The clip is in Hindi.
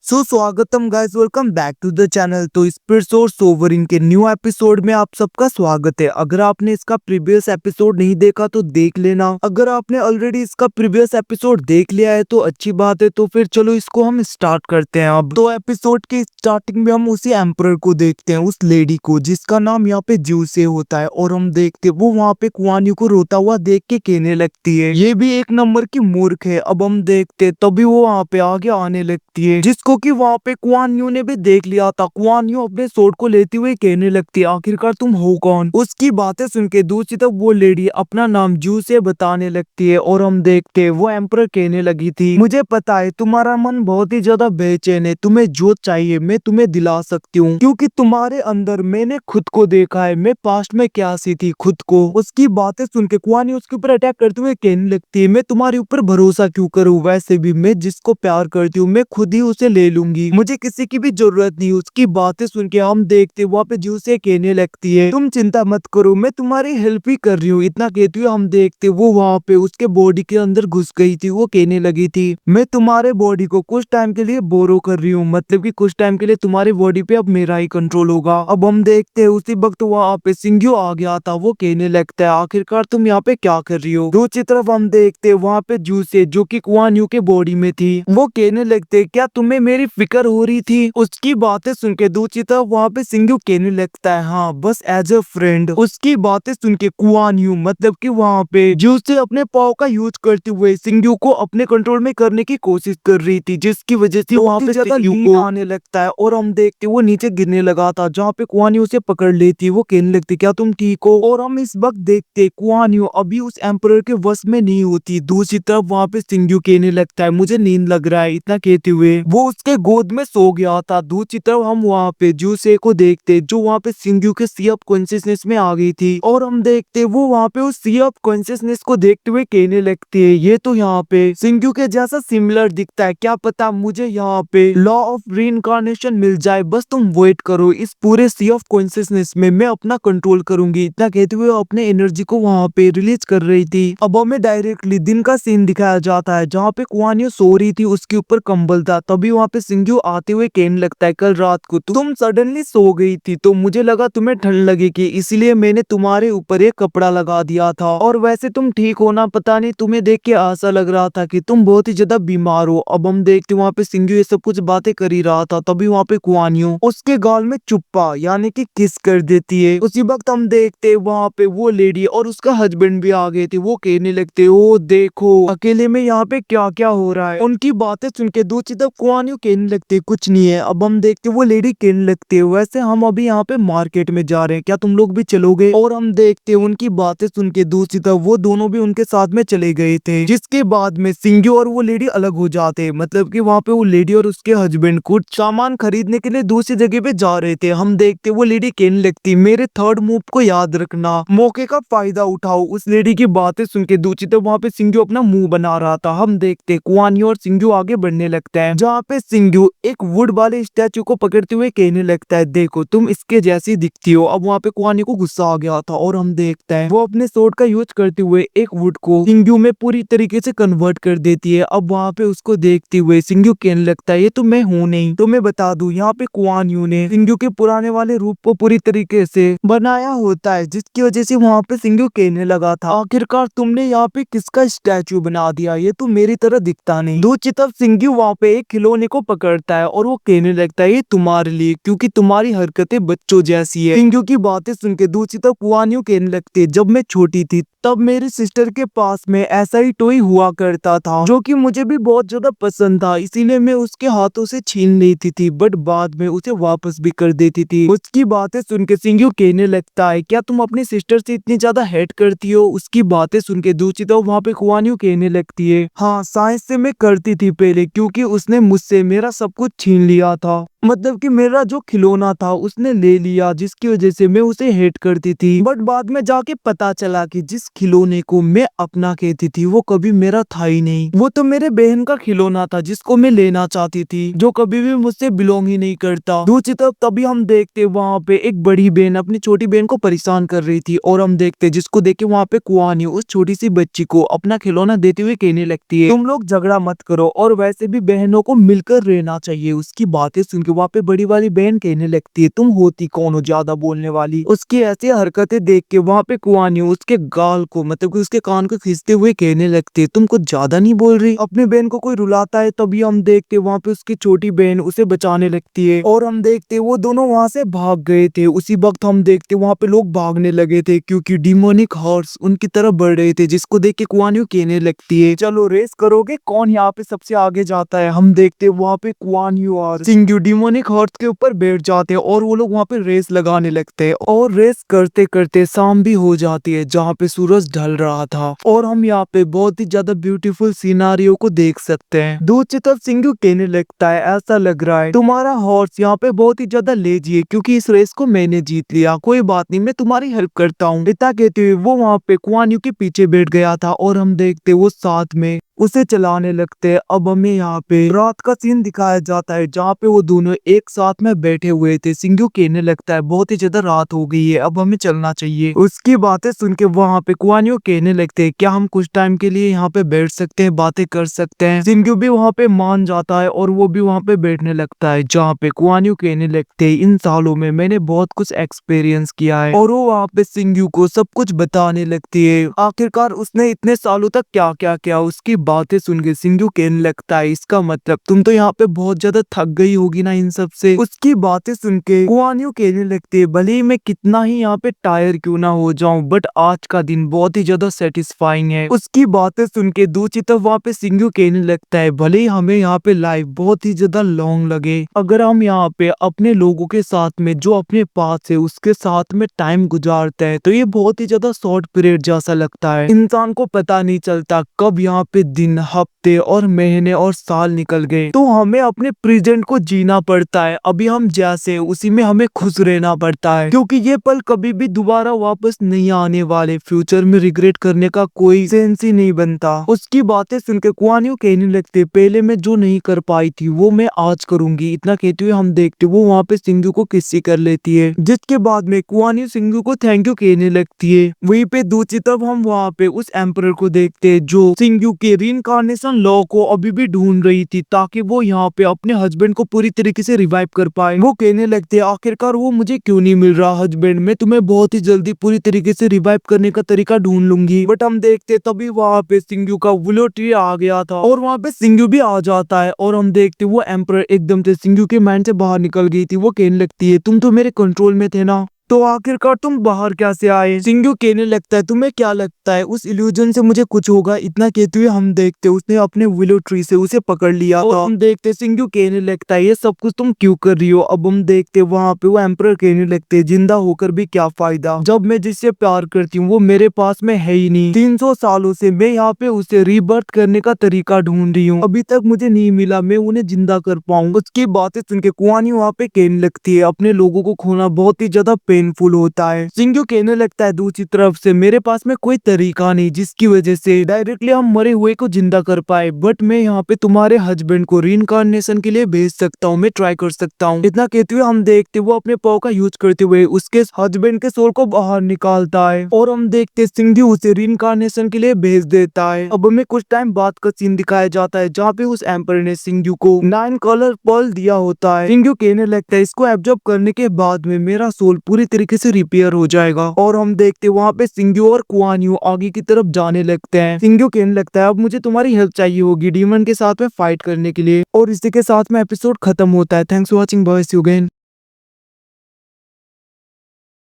स्वागतम guys, welcome back to the channel. तो स्पिरिट्स और सोवरिन के न्यू एपिसोड में आप सबका स्वागत है। अगर आपने इसका प्रीवियस एपिसोड नहीं देखा तो देख लेना। अगर आपने ऑलरेडी इसका प्रीवियस एपिसोड देख लिया है तो अच्छी बात है। तो फिर चलो इसको हम स्टार्ट करते हैं। अब तो एपिसोड की स्टार्टिंग में हम उसी एम्परर को देखते हैं, उस लेडी को जिसका नाम यहाँ पे ज्यूसे होता है। और हम देखते वो वहाँ पे कुआन यू को रोता हुआ देख के कहने लगती है ये भी एक नंबर की मूर्ख है। अब हम देखते तभी वो वहाँ पे आगे आने लगती है, जिसको कि वहाँ पे कुआन यू ने भी देख लिया था। कुआन यू अपने सोर्ड को लेते हुए कहने लगती है आखिरकार तुम हो कौन। उसकी बातें सुन के दूसरी तरफ वो लेडी अपना नाम जू से बताने लगती है। और हम देखते वो एम्परर कहने लगी थी मुझे पता है तुम्हारा मन बहुत ही ज्यादा बेचैन है, तुम्हें जो चाहिए मैं तुम्हें दिला सकती हूँ, क्योंकि तुम्हारे अंदर मैंने खुद को देखा है, मैं पास्ट में क्या सी थी खुद को। उसकी बातें सुन के कुआन यू उसके ऊपर अटैक करते हुए कहने लगती है मैं तुम्हारे ऊपर भरोसा क्यों करूँ, वैसे भी मैं जिसको प्यार करती हूँ मैं खुद ही उसे ले लूंगी, मुझे किसी की भी जरूरत नहीं। उसकी बातें सुन के हम देखते वहाँ पे जू से कहने लगती है तुम चिंता मत करो, मैं तुम्हारी हेल्प ही कर रही हूँ। इतना कहती हुए हम देखते वो वहाँ पे उसके बॉडी के अंदर घुस गई थी। वो कहने लगी थी मैं तुम्हारे बॉडी को कुछ टाइम के लिए बोरो कर रही हूँ, मतलब कि कुछ टाइम के लिए तुम्हारी बॉडी पे अब मेरा ही कंट्रोल होगा। अब हम देखते हैं उसी वक्त वहाँ पे सिंग्यू आ गया था। वो कहने लगता है आखिरकार तुम यहाँ पे क्या कर रही हो। दूसरी तरफ हम देखते वहाँ पे जू से जो कि कुआन यू के बॉडी में थी, वो कहने लगते क्या तुम्हें मेरी फिक्र हो रही थी। उसकी बातें सुन के दूसरी तरफ वहाँ पे सिंग्यू कहने लगता है हाँ बस एज अ फ्रेंड। उसकी बातें सुन के कुआन यू मतलब कि वहाँ पे जू से अपने पाव का यूज करते हुए सिंग्यू को अपने कंट्रोल में करने की कोशिश कर रही थी, जिसकी वजह से वहाँ पे ज्यादा नींद आने लगता है। और हम देखते वो नीचे गिरने लगा था, जहाँ पे कुआन यू उसे पकड़ लेती। वो कहने लगती क्या तुम ठीक हो। और हम इस वक्त देखते कुआन यू अभी उस एम्परर के वश में नहीं होती। दूसरी तरफ वहाँ पे सिंग्यू कहने लगता है मुझे नींद लग रहा है। इतना कहते हुए वो उसके गोद में सो गया था। दूसरी तरफ हम वहाँ पे जूसे को देखते जो वहाँ पे सिंग्यू के सी ऑफ कॉन्शियसनेस में आ गई थी। और हम देखते वो वहाँ पे उस सी ऑफ कॉन्शियसनेस को देखते हुए कहने लगती है ये तो यहाँ पे सिंग्यू के जैसा सिमिलर दिखता है, क्या पता मुझे यहाँ पे लॉ ऑफ रीइंकार्नेशन मिल जाए, बस तुम वेट करो, इस पूरे सी ऑफ कॉन्शियसनेस में मैं अपना कंट्रोल करूंगी। इतना कहते हुए अपने एनर्जी को वहाँ पे रिलीज कर रही थी। अब हमें डायरेक्टली दिन का सीन दिखाया जाता है, जहाँ पे कुआन यू सो रही थी, उसके ऊपर कंबल था। तभी वहाँ पे सिंग्यू आते हुए कहने लगता है कल रात को तुम सडनली सो गई थी तो मुझे लगा तुम्हें ठंड लगेगी, इसलिए मैंने तुम्हारे ऊपर एक कपड़ा लगा दिया था। और वैसे तुम ठीक हो ना, पता नहीं तुम्हें देख के ऐसा लग रहा था कि तुम बहुत ही ज्यादा बीमार हो। अब हम देखते वहाँ पे सिंग्यू ये सब कुछ बातें कर ही रहा था, तभी वहाँ पे कुआन यू उसके गाल में चुप्पा यानी कि किस कर देती है। उसी वक्त हम देखते वहाँ पे वो लेडी और उसका हस्बैंड भी आ गए थे। वो कहने लगते ओ देखो अकेले में यहाँ पे क्या क्या हो रहा है। उनकी बातें सुन के दूसरी तरफ कुआन यू कहने लगते कुछ नहीं है। अब हम देखते वो लेडी कहने लगती है वैसे हम अभी यहाँ पे मार्केट में जा रहे हैं, क्या तुम लोग भी चलोगे। और हम देखते उनकी बातें सुन के दूसरी तरफ वो दोनों भी उनके साथ में चले गए थे, जिसके बाद में सिंग्यू और वो लेडी अलग हो जाते। मतलब कि वहाँ पे वो लेडी और उसके हस्बैंड कुछ सामान खरीदने के लिए दूसरी जगह पे जा रहे थे। हम देखते वो लेडी कहने लगती मेरे थर्ड मूव को याद रखना, मौके का फायदा उठाओ। उस लेडी की बातें सुन के दूसरी तरफ वहाँ पे सिंग्यू अपना मुंह बना रहा था। हम देखते कुआन यू और सिंग्यू आगे बढ़ने लगता है, जहाँ पे सिंग्यू एक वुड वाले स्टैचू को पकड़ते हुए कहने लगता है देखो तुम इसके जैसी दिखती हो। अब वहाँ पे कुआन यू को गुस्सा आ गया था और हम देखते हैं वो अपने सोर्ड का यूज करते हुए एक वुड को सिंग्यू में पूरी तरीके से कन्वर्ट कर देती है। अब वहाँ पे उसको देखते हुए सिंग्यू कहने लगता है ये तो मैं हूँ नहीं। तो मैं बता दूं यहाँ पे कुआन यू ने सिंग्यू के पुराने वाले रूप को पूरी तरीके से बनाया होता है, जिसकी वजह से वहाँ पे सिंग्यू कहने लगा था आखिरकार तुमने यहाँ पे किसका स्टैचू बना दिया, ये तो मेरी तरह दिखता नहीं। दूसरी तरफ सिंग्यू वहाँ पे एक खिलौने को पकड़ता है और वो कहने लगता है ये तुम्हारे लिए, क्योंकि तुम्हारी हरकतें बच्चों जैसी है। सिंग्यू की बातें सुन के दूसरी तरफ कुआन यू कहने लगती है जब मैं छोटी थी तब मेरी सिस्टर के पास में ऐसा ही टॉय हुआ करता था जो कि मुझे भी बहुत ज्यादा पसंद था, इसीलिए मैं उसके हाथों से छीन लेती थी बट बाद में उसे वापस भी कर देती थी। उसकी बातें सुन के सिंग्यू कहने लगता है क्या तुम अपनी सिस्टर से इतनी ज्यादा हेट करती हो। उसकी बातें सुन के दूसरी तरफ वहाँ पे कुआन यू कहने लगती है हाँ साइंस से मैं करती थी पहले, क्योंकि उसने मुझसे मेरा सब कुछ छीन लिया था, मतलब कि मेरा जो खिलौना था उसने ले लिया, जिसकी वजह से मैं उसे हेट करती थी। बट बाद में जाके पता चला कि जिस खिलौने को मैं अपना कहती थी वो कभी मेरा था ही नहीं, वो तो मेरे बहन का खिलौना था जिसको मैं लेना चाहती थी, जो कभी भी मुझसे बिलोंग ही नहीं करता। दूसरी तरफ तभी हम देखते वहाँ पे एक बड़ी बहन अपनी छोटी बहन को परेशान कर रही थी। और हम देखते जिसको देख के वहाँ पे कुआन यू उस छोटी सी बच्ची को अपना खिलौना देते हुए कहने लगती है तुम लोग झगड़ा मत करो और वैसे भी बहनों को मिलकर कर रहना चाहिए। उसकी बातें सुन के वहाँ पे बड़ी वाली बहन कहने लगती है, तुम होती कौन हो ज्यादा बोलने वाली। उसकी ऐसी हरकतें देख के वहाँ पे कुआनी उसके गाल को मतलब कि उसके कान को खींचते हुए कहने लगती है, तुम कुछ ज्यादा नहीं बोल रही। अपनी बहन को कोई रुलाता है तभी हम देखते वहाँ पे उसकी छोटी बहन उसे बचाने लगती है और हम देखते वो दोनों वहाँ से भाग गए थे। उसी वक्त हम देखते वहाँ पे लोग भागने लगे थे क्योंकि डिमोनिक हॉर्स उनकी तरफ बढ़ रहे थे, जिसको देख के कुआनियो कहने लगती है, चलो रेस करोगे कौन यहाँ पे सबसे आगे जाता है। हम देखते वहाँ पे कुआनियो और सिंग्यू डिमोनिक हॉर्स के ऊपर बैठ जाते हैं और वो लोग वहाँ पे रेस लगाने लगते हैं और रेस करते करते शाम भी हो जाती है जहाँ पे सूरज ढल रहा था और हम यहाँ पे बहुत ही ज्यादा ब्यूटीफुल सीनारियों को देख सकते हैं। दूसरी तरफ सिंग्यू कहने लगता है, ऐसा लग रहा है तुम्हारा हॉर्स यहाँ पे बहुत ही ज्यादा लेजी है क्योंकि इस रेस को मैंने जीत लिया, कोई बात नहीं मैं तुम्हारी हेल्प करता हूँ। इतना कहते हुए वो वहाँ पे कुआनियो के पीछे बैठ गया था और हम देखते वो साथ में उसे चलाने लगते हैं। अब हमें यहाँ पे रात का सीन दिखाया जाता है जहाँ पे वो दोनों एक साथ में बैठे हुए थे। सिंग्यू कहने लगता है बहुत ही ज्यादा रात हो गई है, अब हमें चलना चाहिए। उसकी बातें सुन के वहाँ पे कुआनियो कहने लगते हैं, क्या हम कुछ टाइम के लिए यहाँ पे बैठ सकते हैं, बातें कर सकते हैं। सिंग्यू भी वहाँ पे मान जाता है और वो भी वहाँ पे बैठने लगता है जहाँ पे कुआनियो कहने लगते हैं, इन सालों में मैंने बहुत कुछ एक्सपीरियंस किया है। और वो वहाँ पे सिंग्यू को सब कुछ बताने लगती है आखिरकार उसने इतने सालों तक क्या क्या किया। उसकी बातें सुन के सिंग्यू कहने लगता है, इसका मतलब तुम तो यहाँ पे बहुत ज्यादा थक गई होगी ना इन सब से। उसकी बातें सुन के कुआनियो कहने लगती है, भले ही मैं कितना ही यहाँ पे टायर क्यों ना हो जाऊं बट आज का दिन बहुत ही ज्यादा सेटिस्फाइंग है। उसकी बातें सुन के दूसरी तरफ वहाँ पे सिंग्यू कहने लगता है, भले ही हमें यहाँ पे लाइफ बहुत ही ज्यादा लॉन्ग लगे, अगर हम यहाँ पे अपने लोगों के साथ में जो अपने पास है उसके साथ में टाइम गुजारते हैं तो ये बहुत ही ज्यादा शॉर्ट पीरियड जैसा लगता है। इंसान को पता नहीं चलता कब यहाँ पे दिन, हफ्ते और महीने और साल निकल गए। तो हमें अपने प्रेजेंट को जीना पड़ता है, अभी हम जैसे उसी में हमें खुश रहना पड़ता है क्योंकि ये पल कभी भी दोबारा वापस नहीं आने वाले। फ्यूचर में रिग्रेट करने का कोई सेंस ही नहीं बनता। उसकी बातें सुनकर कुआनियो कहने लगते, पहले मैं जो नहीं कर पाई थी वो मैं आज करूंगी। इतना कहते हुए हम देखते वो वहाँ पे सिंग्यू को किस्सी कर लेती है, जिसके बाद में कुआनियो सिंग्यू को थैंक यू कहने लगती है। वहीं पे दूसरी तरफ हम वहाँ पे उस एम्परर को देखते हैं जो सिंग्यू के रीइंकार्नेशन लॉ को अभी भी ढूंढ रही थी ताकि वो यहाँ पे अपने हस्बैंड को पूरी तरीके से रिवाइव कर पाए। वो कहने लगते हैं, आखिरकार वो मुझे क्यों नहीं मिल रहा हस्बैंड, मैं तुम्हें बहुत ही जल्दी पूरी तरीके से रिवाइव करने का तरीका ढूंढ लूंगी। बट हम देखते तभी वहाँ पे सिंग्यू का विलो ट्री आ गया था और वहाँ पे सिंग्यू भी आ जाता है और हम देखते वो एम्परर एकदम से सिंग्यू के माइंड से बाहर निकल गई थी। वो कहने लगती है, तुम तो मेरे कंट्रोल में थे ना, तो आखिरकार तुम बाहर कैसे आए। सिंग्यू कहने लगता है, तुम्हें क्या लगता है उस इल्यूजन से मुझे कुछ होगा। इतना कहते हुए हम देखते उसने अपने विलो ट्री से उसे पकड़ लिया और हम देखते सिंग्यू कहने लगता है, ये सब कुछ तुम क्यों कर रही हो। अब हम देखते वहाँ पे वो एम्परर कहने लगते, जिंदा होकर भी क्या फायदा, जब मैं जिससे प्यार करती हूँ वो मेरे पास में है ही नहीं। 300 सालों से मैं यहाँ पे उसे रीबर्थ करने का तरीका ढूंढ रही हूँ, अभी तक मुझे नहीं मिला, मैं उन्हें जिंदा कर पाऊँ। उसकी बातें सुन के कुआनियो वहाँ पे कहने लगती है, अपने लोगों को खोना बहुत ही ज्यादा पेनफुल होता है। सिंग्यू कहने लगता है दूसरी तरफ से, मेरे पास में कोई तरीका नहीं जिसकी वजह से डायरेक्टली हम मरे हुए को जिंदा कर पाए, बट मैं यहाँ पे तुम्हारे हस्बैंड को रीइंकार्नेशन के लिए भेज सकता हूँ, मैं ट्राई कर सकता हूँ। इतना कहते हुए हम देखते वो अपने पाव का यूज करते हुए उसके हस्बैंड के सोल को बाहर निकालता है और हम देखते सिंग्यू उसे रीइंकार्नेशन के लिए भेज देता है। अब हमें कुछ टाइम बाद का सीन दिखाया जाता है जहाँ पे उस एम्पर ने सिंग्यू को 9 कलर पर्ल दिया होता है। सिंग्यू कहने लगता है, इसको एब्जॉर्ब करने के बाद में मेरा सोल पूरी तरीके से रिपेयर हो जाएगा। और हम देखते वहाँ पे सिंग्यू और कुआनियो आगे की तरफ जाने लगते हैं। सिंग्यू कहने लगता है, अब मुझे तुम्हारी हेल्प चाहिए होगी डीमन के साथ में फाइट करने के लिए। और इसी के साथ में एपिसोड खत्म होता है। Thanks for watching, bye, see you again.